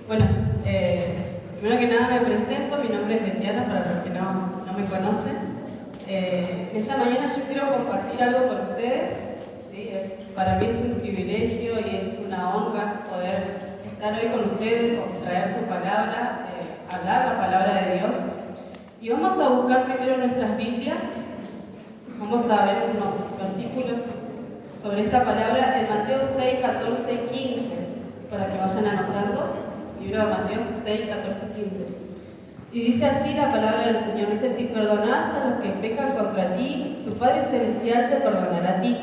Bueno, primero que nada me presento, mi nombre es Betiana, para los que no me conocen. Esta mañana yo quiero compartir algo con ustedes. ¿Sí? Para mí es un privilegio y es una honra poder estar hoy con ustedes, traer su palabra, hablar la palabra de Dios. Y vamos a buscar primero nuestras Biblias. Vamos a ver unos versículos sobre esta palabra en Mateo 6, 14 y 15, para que vayan anotando. Libro de Mateo 6, 14 y 15. Y dice así la palabra del Señor. Dice: si perdonás a los que pecan contra ti, tu Padre Celestial te perdonará a ti.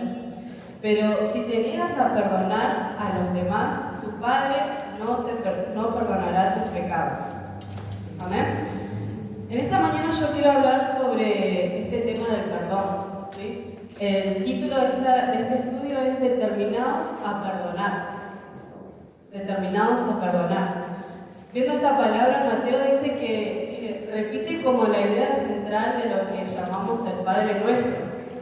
Pero si te niegas a perdonar a los demás, tu Padre no perdonará tus pecados. Amén. En esta mañana yo quiero hablar sobre este tema del perdón. ¿Sí? El título de este estudio es Determinados a perdonar. Determinados a perdonar. Viendo esta palabra, Mateo dice que repite como la idea central de lo que llamamos el Padre Nuestro.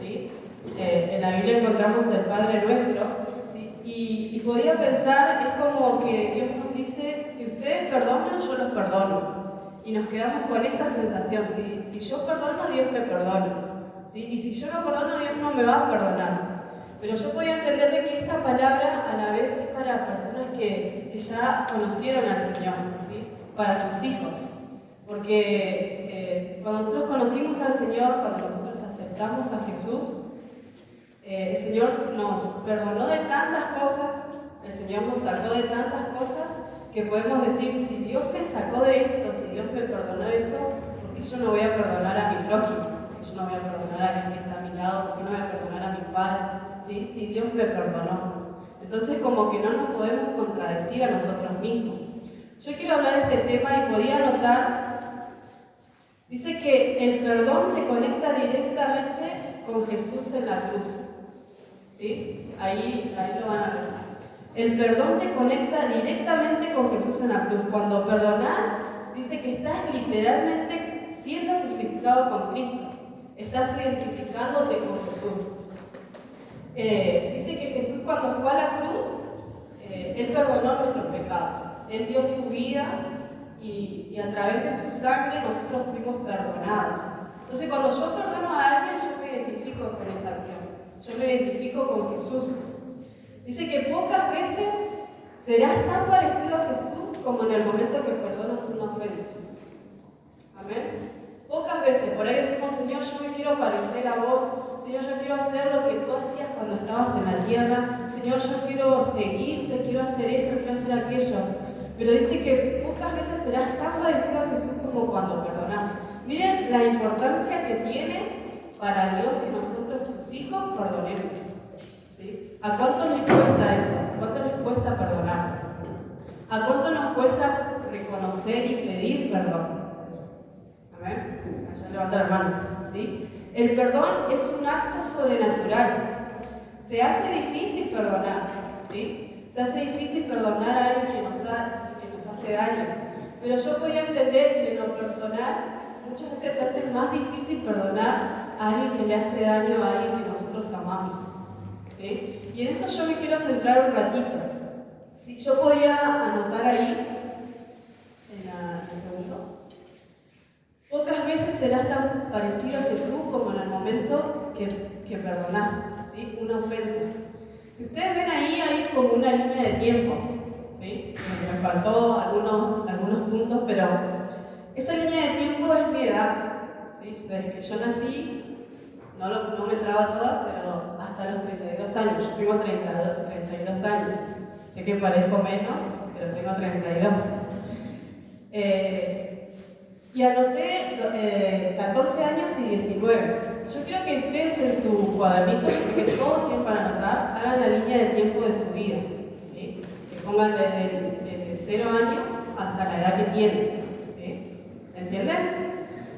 ¿Sí? En la Biblia encontramos el Padre Nuestro. ¿Sí? Y podía pensar, es como que Dios nos dice: si ustedes perdonan, yo los perdono. Y nos quedamos con esa sensación: si yo perdono, Dios me perdona. ¿Sí? Y si yo no perdono, Dios no me va a perdonar. Pero yo podía entender de que esta palabra a la vez es para personas que ya conocieron al Señor, ¿sí? Para sus hijos. Porque cuando nosotros conocimos al Señor, cuando nosotros aceptamos a Jesús, el Señor nos perdonó de tantas cosas, el Señor nos sacó de tantas cosas, que podemos decir: si Dios me sacó de esto, si Dios me perdonó de esto, ¿por qué yo no voy a perdonar a mi prójimo? ¿Por qué yo no voy a perdonar a quien está a mi lado? ¿Por qué no voy a perdonar a mi padre? ¿Sí? Si Dios me perdonó. Entonces, como que no nos podemos contradecir a nosotros mismos. Yo quiero hablar de este tema y podía anotar. Dice que el perdón te conecta directamente con Jesús en la cruz. ¿Sí? Ahí lo van a ver. El perdón te conecta directamente con Jesús en la cruz. Cuando perdonás, dice que estás literalmente siendo crucificado con Cristo. Estás identificándote con Jesús. Dice que Jesús, cuando fue a la cruz, Él perdonó nuestros pecados. Él dio su vida y a través de su sangre nosotros fuimos perdonados. Entonces, cuando yo perdono a alguien, yo me identifico con esa acción. Yo me identifico con Jesús. Dice que pocas veces serás tan parecido a Jesús como en el momento que perdonas una ofensa. Amén. Pocas veces. Por ahí decimos: Señor, yo me quiero parecer a vos. Señor, yo quiero hacer lo que tú hacías cuando estabas en la tierra. Señor, yo quiero seguirte, quiero hacer esto, quiero hacer aquello. Pero dice que pocas veces serás tan parecido a Jesús como cuando perdonás. Miren la importancia que tiene para Dios que nosotros, sus hijos, perdonemos. ¿Sí? ¿A cuánto les cuesta eso? ¿A cuánto les cuesta perdonar? ¿A cuánto nos cuesta reconocer y pedir perdón? Amén. Allá levanta las manos. ¿Sí? El perdón es un acto sobrenatural. Se hace difícil perdonar. ¿Sí? Se hace difícil perdonar a alguien que nos hace daño. Pero yo podía entender que en lo personal muchas veces se hace más difícil perdonar a alguien que le hace daño a alguien que nosotros amamos. ¿Sí? Y en eso yo me quiero centrar un ratito. ¿Sí? Yo podía anotar ahí, en el segundo: pocas veces serás tan parecido a Jesús como en el momento que perdonás, ¿sí? Una ofensa. Si ustedes ven ahí, hay como una línea de tiempo. ¿Sí? Me faltó algunos puntos, pero esa línea de tiempo es mi edad. ¿Sí? Desde que yo nací, no me traba toda, pero hasta los 32 años. Yo tengo 32 años. Sé que parezco menos, pero tengo 32. Y anoté 14 años y 19. Yo quiero que ustedes en su cuadernito, que todos tienen para anotar, hagan la línea de tiempo de su vida. ¿Sí? Que pongan desde 0 años hasta la edad que tienen. ¿Sí? ¿Entienden?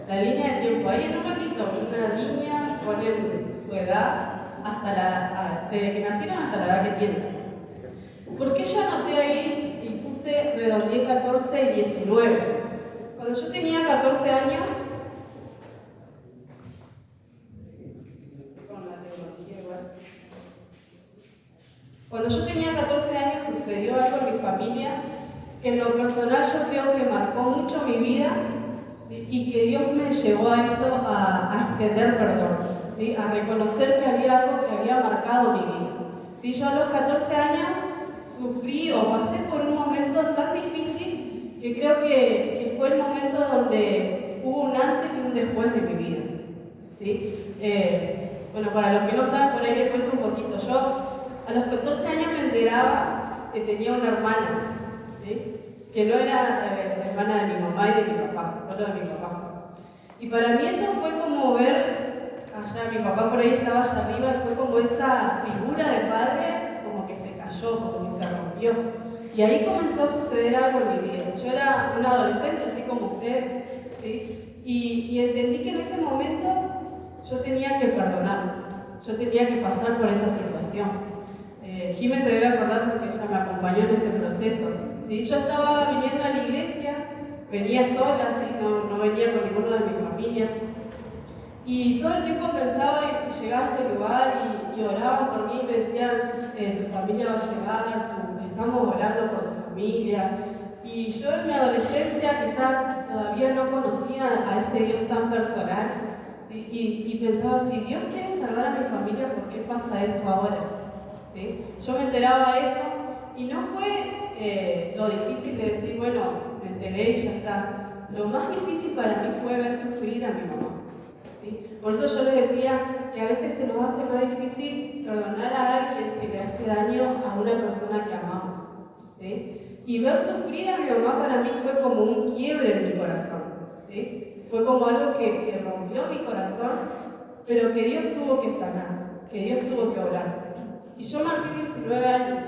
La línea de tiempo. Ahí en un ratito, una línea, ponen su edad desde que nacieron hasta la edad que tienen. ¿Por qué yo anoté ahí y puse redondeé 14 y 19? Cuando yo tenía 14 años, con la tecnología igual, cuando yo tenía 14 años sucedió algo en mi familia que en lo personal yo creo que marcó mucho mi vida, ¿sí? Y que Dios me llevó a esto, a extender perdón, ¿sí? A reconocer que había algo que había marcado mi vida. ¿Sí? Yo a los 14 años sufrí o pasé por un momento tan difícil que creo que fue el momento donde hubo un antes y un después de mi vida. ¿Sí? Bueno, para los que no saben, por ahí les cuento un poquito. Yo a los 14 años me enteraba que tenía una hermana, ¿sí? Que no era la hermana de mi mamá y de mi papá, solo de mi papá. Y para mí eso fue como ver, allá mi papá por ahí estaba allá arriba, fue como esa figura de padre como que se cayó, como que se rompió. Y ahí comenzó a suceder algo en mi vida. Yo era una adolescente, así como ustedes, ¿sí? Y entendí que en ese momento yo tenía que perdonar, yo tenía que pasar por esa situación. Jiménez se debe acordar porque ella me acompañó en ese proceso. ¿Sí? Yo estaba viniendo a la iglesia, venía sola, ¿sí? No venía con ninguno de mi familia. Y todo el tiempo pensaba y llegaba a este lugar y oraban por mí y me decían, tu familia va a llegar, estamos orando por tu familia. Y yo en mi adolescencia quizás todavía no conocía a ese Dios tan personal. ¿Sí? Y pensaba, si Dios quiere salvar a mi familia, ¿por qué pasa esto ahora? ¿Sí? Yo me enteraba de eso y no fue lo difícil de decir, bueno, me enteré y ya está. Lo más difícil para mí fue ver sufrir a mi mamá. ¿Sí? Por eso yo le decía que a veces se nos hace más difícil perdonar a alguien que le hace daño a una persona que amamos. ¿Sí? Y ver sufrir a mi mamá para mí fue como un quiebre en mi corazón. ¿Sí? Fue como algo que rompió mi corazón, pero que Dios tuvo que sanar, que Dios tuvo que obrar. Y yo marqué 19 años.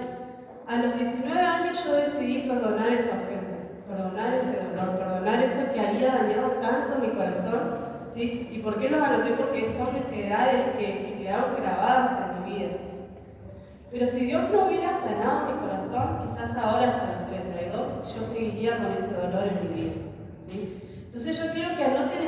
A los 19 años yo decidí perdonar esa ofensa, perdonar ese dolor, perdonar eso que había dañado tanto mi corazón. ¿Sí? ¿Y por qué los anoté? Porque son edades que quedaron grabadas en mi vida. Pero si Dios no hubiera sanado mi corazón, quizás ahora hasta los 32 yo seguiría con ese dolor en mi vida. ¿Sí? Entonces yo quiero que anoten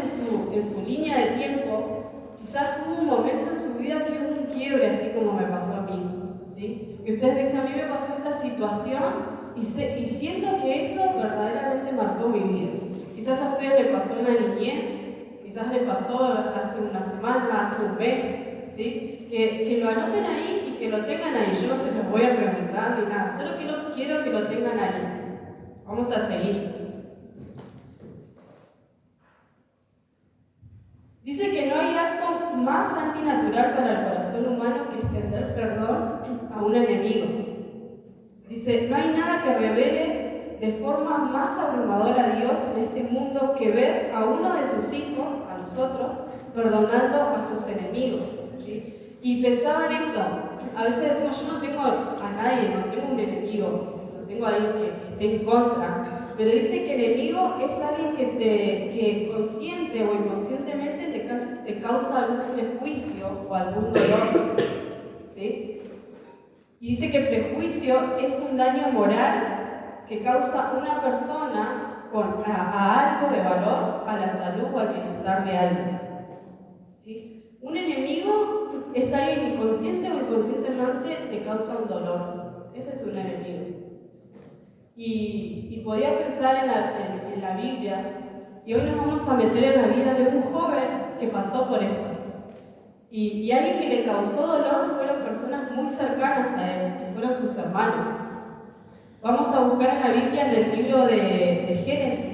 en su línea de tiempo, quizás hubo un momento en su vida que hubo un quiebre, así como me pasó a mí. ¿Sí? Que ustedes dicen, a mí me pasó esta situación y siento que esto verdaderamente marcó mi vida. Quizás a ustedes les pasó en la niñez, quizás les pasó hace una semana, hace un mes, ¿sí? Que lo anoten ahí y que lo tengan ahí. Yo no se los voy a preguntar ni nada, solo quiero que lo tengan ahí. Vamos a seguir. Dice que no hay acto más antinatural para el corazón humano que extender perdón a un enemigo. Dice, no hay nada que revele de forma más abrumadora a Dios en este mundo que ver a uno de sus hijos, a nosotros, perdonando a sus enemigos. ¿Sí? Y pensaba en esto, a veces decimos, yo no tengo a nadie, no tengo un enemigo, no tengo a alguien que esté en contra, pero dice que enemigo es alguien que consciente o inconscientemente te causa algún prejuicio o algún dolor. ¿Sí? Y dice que prejuicio es un daño moral que causa una persona a algo de valor, a la salud o al bienestar de alguien. ¿Sí? Un enemigo es alguien que consciente o inconscientemente te causa un dolor. Ese es un enemigo. Y podía pensar en la Biblia, y hoy nos vamos a meter en la vida de un joven que pasó por esto. Y alguien que le causó dolor fueron personas muy cercanas a él, que fueron sus hermanos. Vamos a buscar en la Biblia en el libro de Génesis.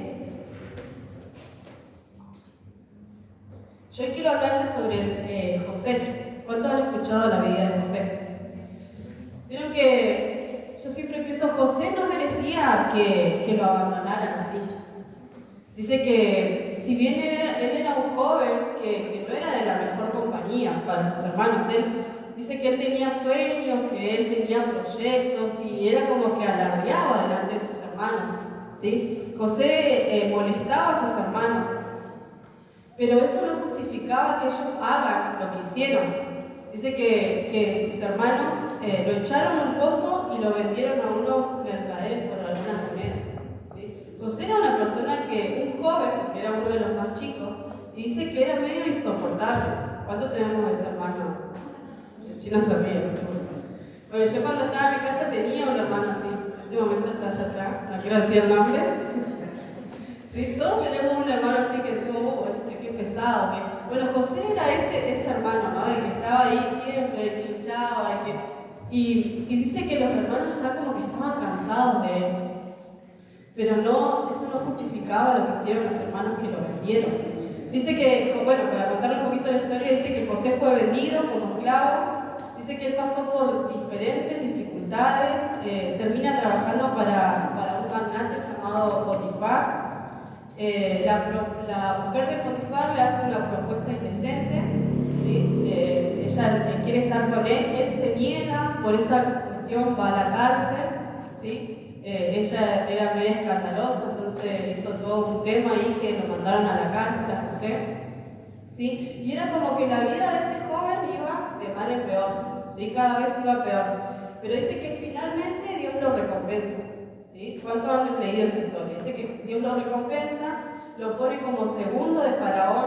Yo quiero hablarles sobre José. ¿Cuántos han escuchado la vida de José? Vieron que yo siempre pienso, José no merecía que lo abandonaran así. Dice que si bien él era un joven que no era de la mejor compañía para sus hermanos, él dice que él tenía sueños, que él tenía proyectos y era como que alardeaba delante de sus hermanos. ¿Sí? José molestaba a sus hermanos, pero eso no justificaba que ellos hagan lo que hicieron. Dice que sus hermanos lo echaron a un pozo y lo vendieron a unos mercaderes por algunas monedas. ¿Sí? José era una persona un joven, que era uno de los más chicos, y dice que era medio insoportable. ¿Cuánto tenemos de ese hermano? El chino se ríe. Bueno, yo cuando estaba en mi casa tenía un hermano así. últimamente está allá atrás, no quiero decir el nombre. ¿Sí? Todos tenemos un hermano así que decimos, qué pesado. Bueno, José era ese hermano, ¿no? El que estaba ahí siempre, que hinchaba, y dice que los hermanos ya como que estaban cansados de él. Pero no, eso no justificaba lo que hicieron los hermanos que lo vendieron. Dice que, bueno, para contarle un poquito la historia, dice que José fue vendido como esclavo. Dice que él pasó por diferentes dificultades, termina trabajando para un magnate llamado Potifar. La mujer de Potifar le hace una propuesta indecente, ¿sí? Ella quiere estar con él se niega, por esa cuestión va a la cárcel, ¿sí? Ella era media escandalosa, entonces hizo todo un tema ahí que lo mandaron a la cárcel a José, ¿sí? Y era como que la vida de este joven iba de mal en peor, ¿sí? Cada vez iba peor, pero dice que finalmente Dios lo recompensa. ¿Sí? ¿Cuántos han leído esa historia? Dice que Dios lo recompensa, lo pone como segundo de Faraón,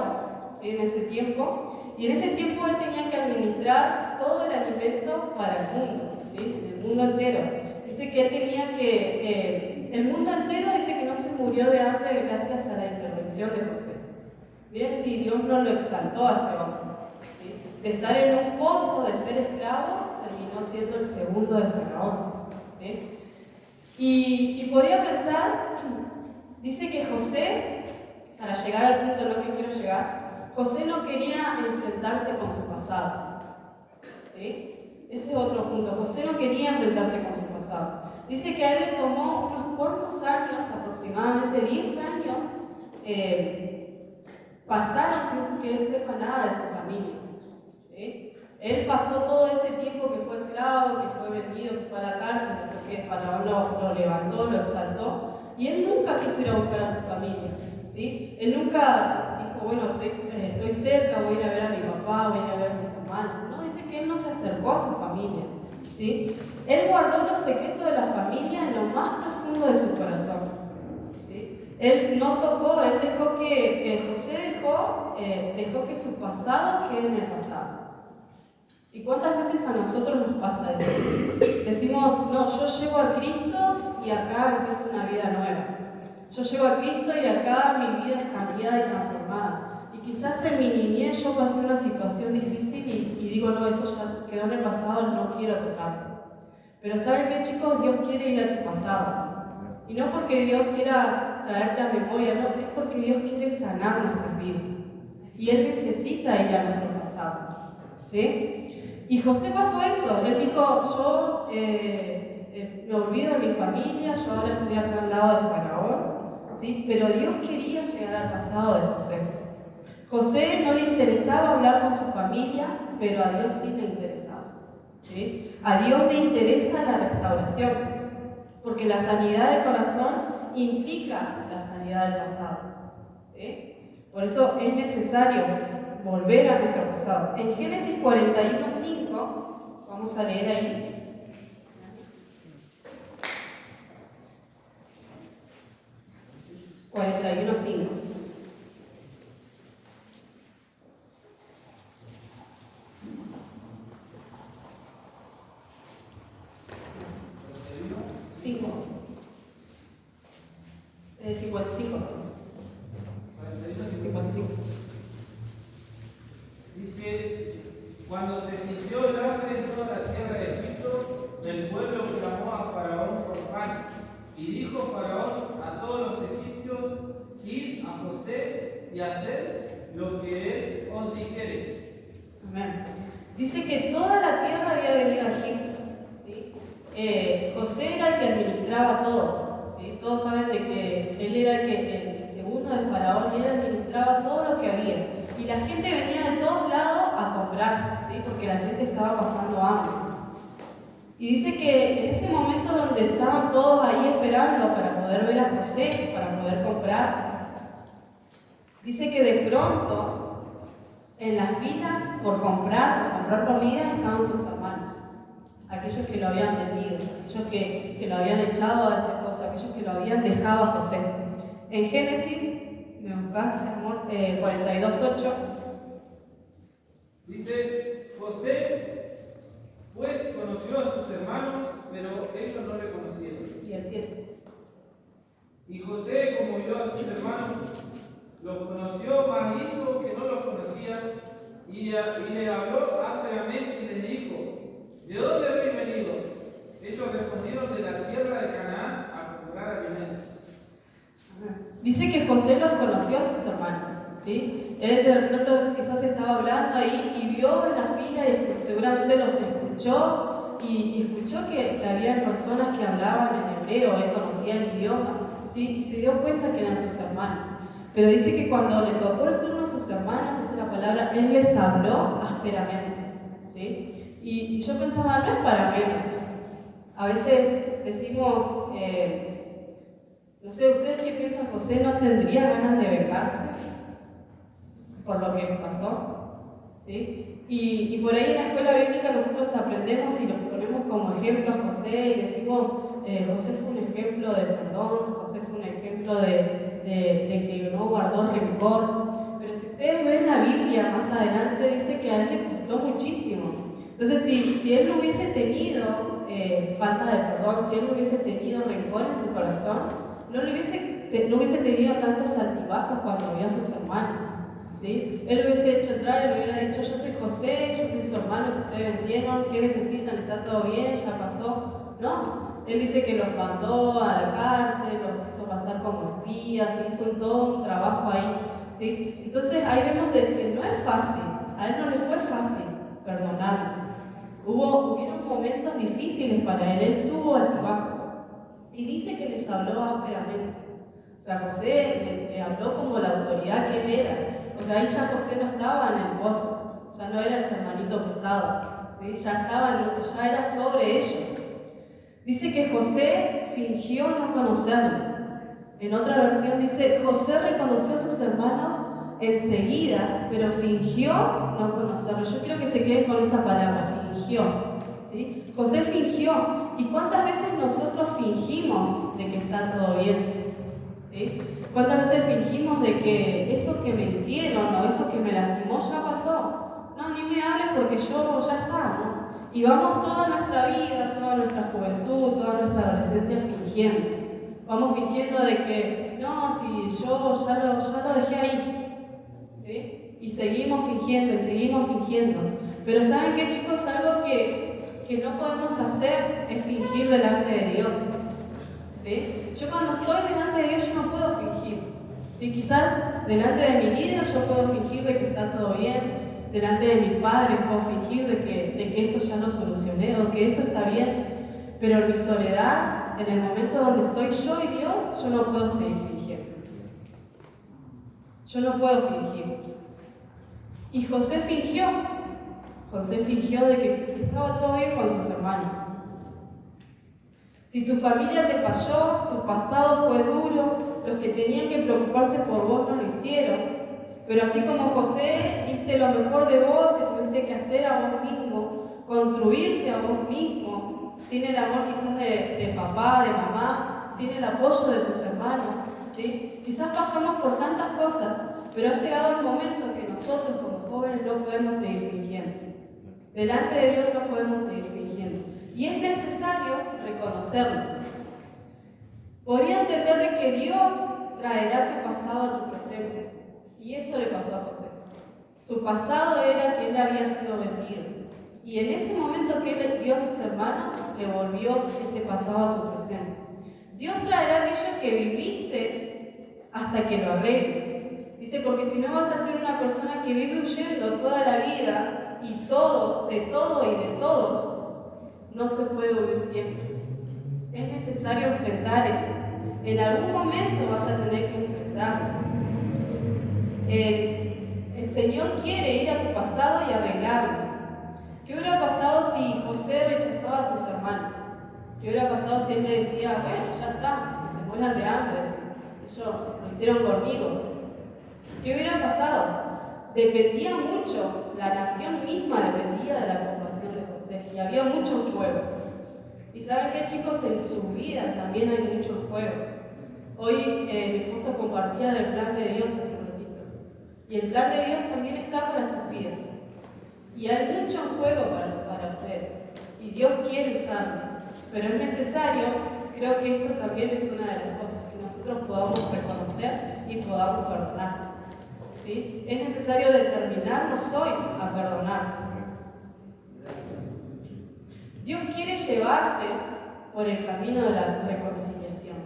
¿sí? En ese tiempo, y en ese tiempo él tenía que administrar todo el alimento para el mundo, ¿sí? En el mundo entero. Dice que él tenía que, el mundo entero dice que no se murió de hambre gracias a la intervención de José. Miren si Dios no lo exaltó a este hombre, ¿sí? De estar en un pozo, de ser esclavo, terminó siendo el segundo de Faraón, ¿sí? Y podía pensar, dice que José, para llegar al punto en el que quiero llegar, José no quería enfrentarse con su pasado. ¿Sí? Ese es otro punto. José no quería enfrentarse con su pasado. Dice que a él le tomó unos cuantos años, aproximadamente 10 años, pasaron sin que él sepa nada de su familia. ¿Sí? Él pasó todo ese tiempo que fue esclavo, que fue vendido, que fue a la cárcel, porque Faraón lo levantó, lo exaltó, y él nunca quiso ir a buscar a su familia, ¿sí? Él nunca dijo, bueno, estoy cerca, voy a ir a ver a mi papá, voy a ir a ver a mis hermanos. No, dice que él no se acercó a su familia, ¿sí? Él guardó los secretos de la familia en lo más profundo de su corazón, ¿sí? Él no tocó, él dejó José dejó que su pasado quede en el pasado. ¿Y cuántas veces a nosotros nos pasa eso? Decimos, no, yo llego a Cristo y acá empiezo una vida nueva. Yo llego a Cristo y acá mi vida es cambiada y transformada. Y quizás en mi niñez yo pasé una situación difícil y digo, no, eso ya quedó en el pasado, no quiero tocarlo. Pero ¿saben qué, chicos? Dios quiere ir a tu pasado. Y no porque Dios quiera traerte a memoria, no, es porque Dios quiere sanar nuestras vidas. Y Él necesita ir a nuestro pasado. ¿Sí? Y José pasó eso, él dijo, yo me olvido de mi familia, yo ahora estoy acá al lado de Faraón, ¿sí? Pero Dios quería llegar al pasado de José. José no le interesaba hablar con su familia, pero a Dios sí le interesaba, ¿sí? A Dios le interesa la restauración, porque la sanidad del corazón implica la sanidad del pasado, ¿sí? Por eso es necesario volver a nuestro pasado. En Génesis 41:5, vamos a leer ahí. (41:5). (5). 55. 55. Dice, cuando se sintió el hambre en toda la tierra de Egipto, el pueblo clamó a Faraón por pan. Y dijo Faraón a todos los egipcios, id a José y haced lo que él os dijere. Amén. Dice que toda la tierra había venido a Egipto, ¿sí? José era el que administraba todo, ¿sí? Todos saben de que él era el segundo de Faraón y él administraba todo lo que había. Y la gente venía de todos lados a comprar, ¿sí? Porque la gente estaba pasando hambre. Y dice que en ese momento donde estaban todos ahí esperando para poder ver a José, para poder comprar, dice que de pronto en la fila por comprar comida estaban sus hermanos, aquellos que lo habían vendido, aquellos que lo habían echado a esa cosa, aquellos que lo habían dejado a José. En Génesis, me buscaste, amor, 42:8. Dice, José pues conoció a sus hermanos, pero ellos no le conocieron. y el 7. Y José, como vio a sus hermanos, los conoció, mas hizo que no los conocía, y les habló ásperamente y les dijo: ¿de dónde habéis venido? Ellos respondieron: de la tierra de Canaán, a comprar alimentos. Dice que José los conoció a sus hermanos, ¿sí? Él de pronto quizás estaba hablando ahí y vio en la fila y seguramente los escuchó y escuchó que había personas que hablaban en hebreo, él conocía el idioma, ¿sí? Y se dio cuenta que eran sus hermanos. Pero dice que cuando le tocó el turno a sus hermanos, dice la palabra, él les habló ásperamente, ¿sí? Y yo pensaba, no es para menos. A veces decimos, no sé, ¿ustedes qué piensan? ¿José no tendría ganas de vengarse por lo que pasó? ¿Sí? Y por ahí en la escuela bíblica nosotros aprendemos y nos ponemos como ejemplo a José y decimos, José fue un ejemplo de perdón, José fue un ejemplo de que no guardó rencor. Pero si ustedes ven la Biblia más adelante, dice que a él le costó muchísimo. Entonces, si él no hubiese tenido falta de perdón, si él no hubiese tenido rencor en su corazón, no hubiese tenido tantos altibajos cuando vio a sus hermanos, ¿sí? Él hubiese hecho entrar y le hubiera dicho: yo soy José, yo soy su hermano que ustedes vendieron, ¿qué necesitan? ¿Está todo bien? ¿Ya pasó? No, él dice que los mandó a la cárcel, los hizo pasar como espías, hizo todo un trabajo ahí, ¿sí? Entonces ahí vemos que no es fácil, a él no le fue fácil perdonarlos. Hubieron momentos difíciles para él tuvo altibajos. Y dice que les habló ásperamente. O sea, José le habló como la autoridad que él era. O sea, ahí ya José no estaba en el pozo, ya no era ese hermanito pesado, ¿sí? Ya era sobre ellos. Dice que José fingió no conocerlo. En otra versión dice: José reconoció a sus hermanos enseguida, pero fingió no conocerlo. Yo quiero que se queden con esa palabra, fingió, ¿sí? José fingió. ¿Y cuántas veces nosotros fingimos de que está todo bien? ¿Sí? ¿Cuántas veces fingimos de que eso que me hicieron o eso que me lastimó ya pasó? No, ni me hables porque yo ya está, ¿no? Y vamos toda nuestra vida, toda nuestra juventud, toda nuestra adolescencia fingiendo. Vamos fingiendo de que, no, si yo ya lo dejé ahí, ¿sí? Y seguimos fingiendo. Pero ¿saben qué, chicos? Algo que no podemos hacer es fingir delante de Dios, ¿sí? Yo cuando estoy delante de Dios yo no puedo fingir, ¿sí? Quizás delante de mi líder yo puedo fingir de que está todo bien, delante de mis padres puedo fingir de que eso ya lo solucioné o que eso está bien, pero en mi soledad, en el momento donde estoy yo y Dios, yo no puedo seguir fingiendo. Yo no puedo fingir. Y José fingió de que estaba todo bien con sus hermanos. Si tu familia te falló, tu pasado fue duro, los que tenían que preocuparse por vos no lo hicieron. Pero así como José, diste lo mejor de vos, te tuviste que hacer a vos mismo, construirte a vos mismo, sin el amor quizás de papá, de mamá, sin el apoyo de tus hermanos, ¿sí? Quizás pasamos por tantas cosas, pero ha llegado el momento que nosotros como jóvenes no podemos seguir fingiendo. Delante de Dios no podemos seguir fingiendo. Y es necesario reconocerlo. Podría entender de que Dios traerá tu pasado a tu presente. Y eso le pasó a José. Su pasado era que él había sido vendido. Y en ese momento que él vio a sus hermanos, le volvió ese pasado a su presente. Dios traerá aquello que viviste hasta que lo arregles. Dice, porque si no vas a ser una persona que vive huyendo toda la vida y todo, de todo y de todos. No se puede huir siempre. Es necesario enfrentar eso. En algún momento vas a tener que enfrentarlo. El Señor quiere ir a tu pasado y arreglarlo. ¿Qué hubiera pasado si José rechazaba a sus hermanos? ¿Qué hubiera pasado si él le decía: bueno, ya está, que se mueran de hambre? Ellos lo hicieron conmigo. ¿Qué hubiera pasado? Dependía mucho, la nación misma dependía de la compasión de José, y había mucho fuego. Y ¿saben qué, chicos? En su vida también hay mucho fuego. Hoy mi esposo compartía del plan de Dios hace un ratito. Y el plan de Dios también está para sus vidas. Y hay mucho fuego para ustedes. Y Dios quiere usarlo. Pero es necesario creo que esto también es una de las cosas, que nosotros podamos reconocer y podamos perdonar. ¿Sí? Es necesario determinarnos hoy a perdonar. Dios quiere llevarte por el camino de la reconciliación.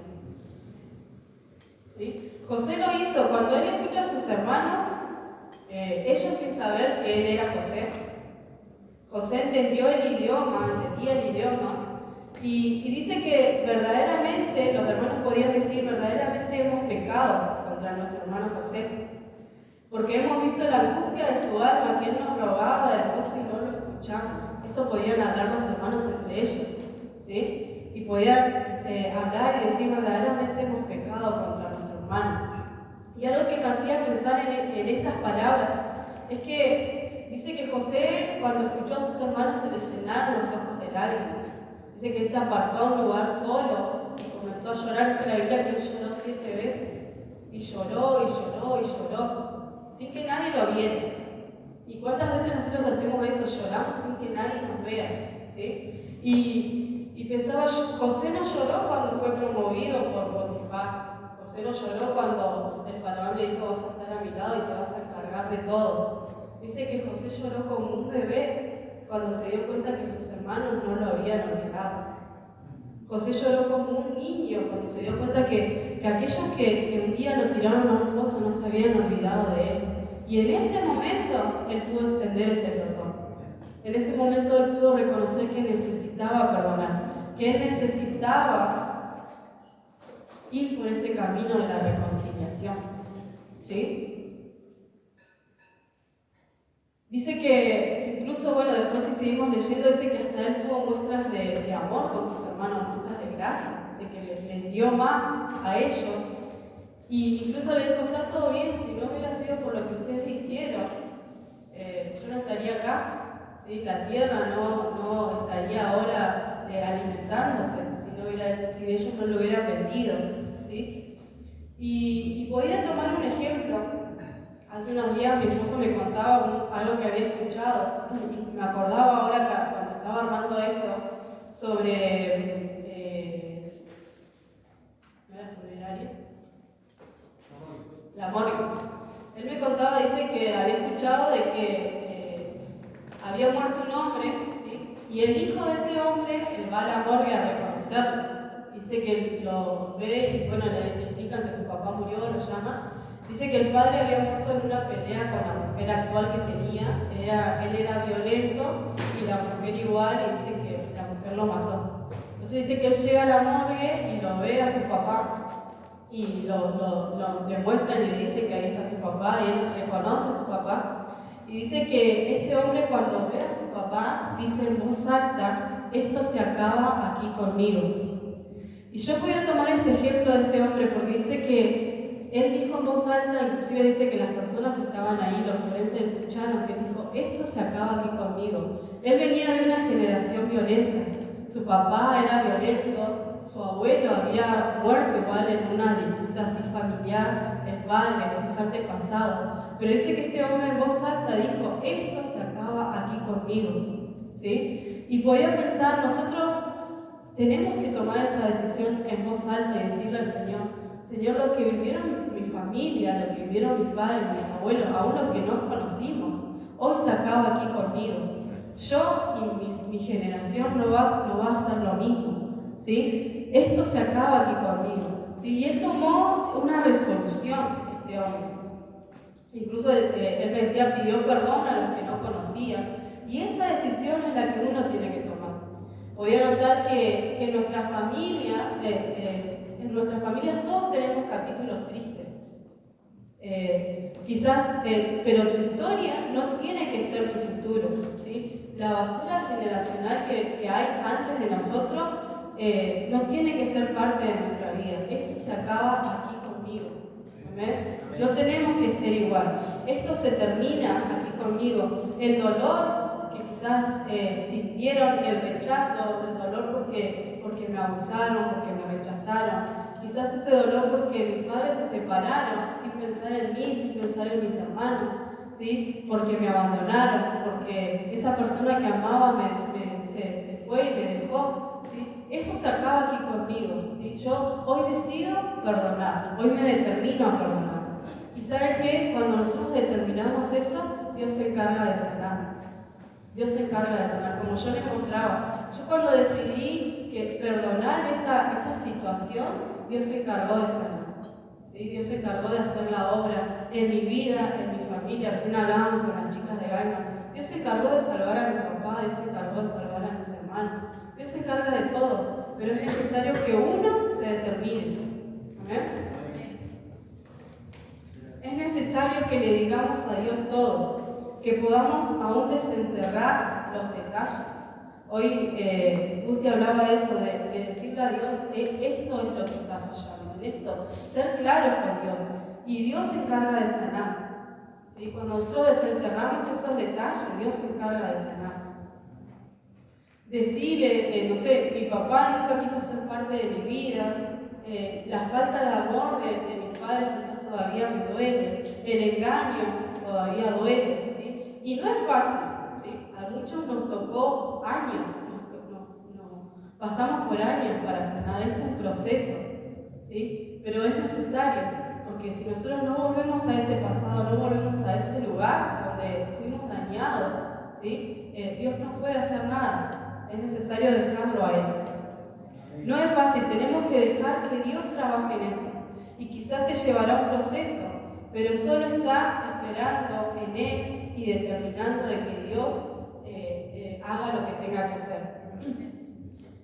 ¿Sí? José lo hizo cuando él escucha a sus hermanos, ellos sin saber que él era José. José entendió el idioma, entendía el idioma, y dice que verdaderamente, los hermanos podían decir, verdaderamente hemos pecado contra nuestro hermano José, porque hemos visto la angustia de su alma, que él nos rogaba de hermoso y no lo escuchamos. Eso podían hablar los hermanos entre ellos, ¿sí? Y podían hablar y decir, verdaderamente hemos pecado contra nuestro hermano. Y algo que me hacía pensar en estas palabras es que dice que José, cuando escuchó a sus hermanos, se le llenaron los ojos de lágrimas. Dice que él se apartó a un lugar solo y comenzó a llorar. Dice la Biblia que él lloró 7 veces. Y lloró, y lloró, y lloró, sin que nadie lo viera. ¿Y cuántas veces nosotros hacemos eso? Lloramos sin que nadie nos vea, ¿sí? Y pensaba, José no lloró cuando fue promovido por Potifar. José no lloró cuando el faraón le dijo, vas a estar a mi lado y te vas a encargar de todo. Dice que José lloró como un bebé cuando se dio cuenta que sus hermanos no lo habían olvidado. José lloró como un niño cuando se dio cuenta que aquellos que un día lo tiraron a un pozo no se habían olvidado de él. Y en ese momento él pudo extender ese perdón. En ese momento él pudo reconocer que necesitaba perdonar, que él necesitaba ir por ese camino de la reconciliación. ¿Sí? Dice que incluso, bueno, después si seguimos leyendo, dice que hasta él tuvo muestras de amor con sus hermanos, muestras de gracia, dice que les dio más a ellos. Y incluso le dijo, está todo bien, si no hubiera sido por lo que ustedes hicieron, yo no estaría acá, ¿sí? La tierra no estaría ahora alimentándose, si ellos no lo hubieran vendido, ¿sí? Y podía tomar un ejemplo. Hace unos días mi esposo me contaba algo que había escuchado, y me acordaba ahora cuando estaba armando esto, sobre ¿no era funeraria? La morgue. Él me contaba, dice que había escuchado de que había muerto un hombre, ¿sí? Y el hijo de este hombre, él va a la morgue a reconocerlo. Dice que lo ve y bueno, le explican que su papá murió, lo llama. Dice que el padre había muerto en una pelea con la mujer actual que tenía. Él era violento y la mujer igual, y dice que la mujer lo mató. Entonces dice que él llega a la morgue y lo ve a su papá. Y le muestran y le dice que ahí está su papá, y él reconoce a su papá. Y dice que este hombre, cuando ve a su papá, dice en voz alta, esto se acaba aquí conmigo. Y yo podía tomar este ejemplo de este hombre porque dice que él dijo en voz alta, inclusive dice que las personas que estaban ahí, los forenses, escucharon que dijo, esto se acaba aquí conmigo. Él venía de una generación violenta, su papá era violento, su abuelo había muerto igual en una disputa así familiar, el padre, sus antepasados. Pero dice que este hombre en voz alta dijo, esto se acaba aquí conmigo, ¿sí? Y podía pensar, nosotros tenemos que tomar esa decisión en voz alta y decirle al Señor, Señor, lo que vivieron mi familia, lo que vivieron mis padres, mis abuelos, aún los que no conocimos, hoy se acaba aquí conmigo. Yo y mi generación no va a hacer lo mismo, ¿sí? Esto se acaba aquí conmigo, ¿sí? Y él tomó una resolución, este hombre. Incluso él me decía, pidió perdón a los que no conocía. Y esa decisión es la que uno tiene que tomar. Podía notar que en nuestra familia, en nuestras familias todos tenemos capítulos tristes. Pero tu historia no tiene que ser tu futuro, ¿sí? La basura generacional que hay antes de nosotros no tiene que ser parte de nuestra vida. Esto se acaba aquí conmigo. ¿Amén? No tenemos que ser igual. Esto se termina aquí conmigo. El dolor que quizás sintieron, el rechazo, el dolor porque me abusaron, porque me rechazaron. Quizás ese dolor porque mis padres se separaron sin pensar en mí, sin pensar en mis hermanos, ¿sí? Porque me abandonaron, porque esa persona que amaba se fue y me dejó, ¿sí? eso se acaba aquí conmigo. ¿Sí? Yo hoy decido perdonar, hoy me determino a perdonar. Y ¿sabe qué? Cuando nosotros determinamos eso, Dios se encarga de sanar. Dios se encarga de sanar. Como yo le encontraba, yo cuando decidí que perdonar esa situación, Dios se encargó de sanar. ¿Sí? Dios se encargó de hacer la obra en mi vida, en mi familia. Recién hablábamos con las chicas de Gaiman. Dios se encargó de salvar a mi papá, Dios se encargó de salvar a mis hermanos. Dios se encarga de todo, pero es necesario que uno se determine. ¿Amén? Es necesario que le digamos a Dios todo, que podamos aún desenterrar los detalles. Hoy Gusti hablaba de eso, de decirle a Dios, esto es lo que está fallando, en esto, ser claros con Dios. Y Dios se encarga de sanar. ¿Sí? Cuando nosotros desenterramos esos detalles, Dios se encarga de sanar. Decirle, no sé, mi papá nunca quiso ser parte de mi vida, la falta de amor de mis padres quizás todavía me duele, el engaño todavía duele, ¿sí? Y no es fácil, ¿sí? A muchos nos tocó años, pasamos por años para sanar, es un proceso, ¿sí? Pero es necesario, porque si nosotros no volvemos a ese pasado, no volvemos a ese lugar donde fuimos dañados, ¿sí? Dios no puede hacer nada. Es necesario dejarlo a Él. No es fácil, tenemos que dejar que Dios trabaje en eso. Y quizás te llevará un proceso, pero solo está esperando en Él y determinando de que Dios haga lo que tenga que hacer.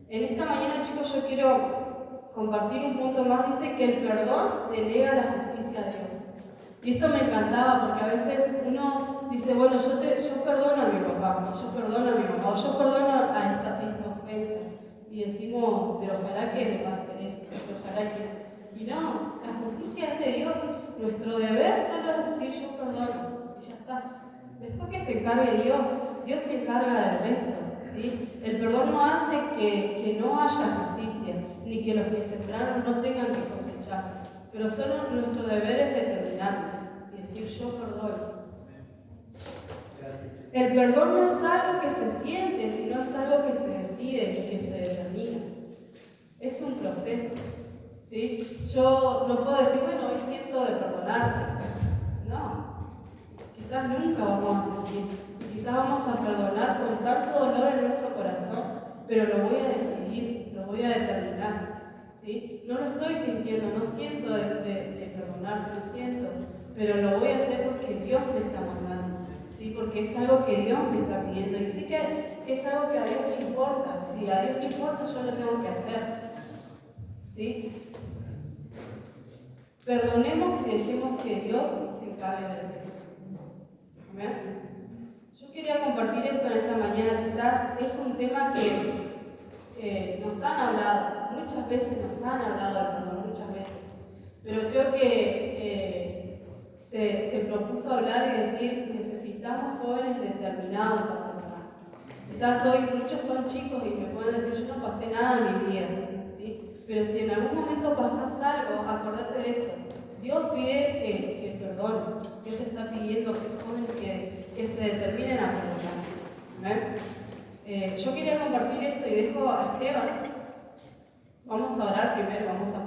En esta mañana, chicos, yo quiero compartir un punto más. Dice que el perdón delega la justicia a Dios. Y esto me encantaba porque a veces uno dice, bueno, yo perdono a mi papá, yo perdono a mi mamá, yo perdono a esta ofensa. Y decimos, pero ojalá que le pase esto, ojalá que... Y no, la justicia es de Dios. Nuestro deber solo es decir, yo perdono, y ya está. Después que se encargue Dios, Dios se encarga del resto. ¿Sí? El perdón no hace que no haya justicia, ni que los que sembraron no tengan que cosechar. Pero solo nuestro deber es determinarnos y decir yo perdono. El perdón no es algo que se siente, sino es algo que se decide y que se determina. Es un proceso. ¿Sí? Yo no puedo decir, bueno, hoy siento de perdonarte. No. Quizás nunca vamos a sentir. Quizás vamos a perdonar con tanto dolor en nuestro corazón, pero lo voy a decidir, lo voy a determinar. ¿Sí? No lo estoy sintiendo, no siento de perdonar, no siento, pero lo voy a hacer porque Dios me está mandando, ¿sí? Porque es algo que Dios me está pidiendo y sé que es algo que a Dios le importa. Si a Dios le importa, yo lo tengo que hacer, ¿sí? Perdonemos y dejemos que Dios se encargue del resto. ¿Amén? Yo quería compartir esto en esta mañana. Quizás es un tema que nos han hablado, muchas veces nos han hablado del perdón, muchas veces, pero creo que se propuso hablar y decir, necesitamos jóvenes determinados a perdonar. Quizás hoy muchos son chicos y me pueden decir, yo no pasé nada en mi vida, ¿sí? Pero si en algún momento pasas algo, acordate de esto, Dios pide que perdones, Dios está pidiendo que jóvenes que se determinen a perdonar. ¿Ven? Yo quería compartir esto y dejo a Esteban. Vamos a orar primero, vamos a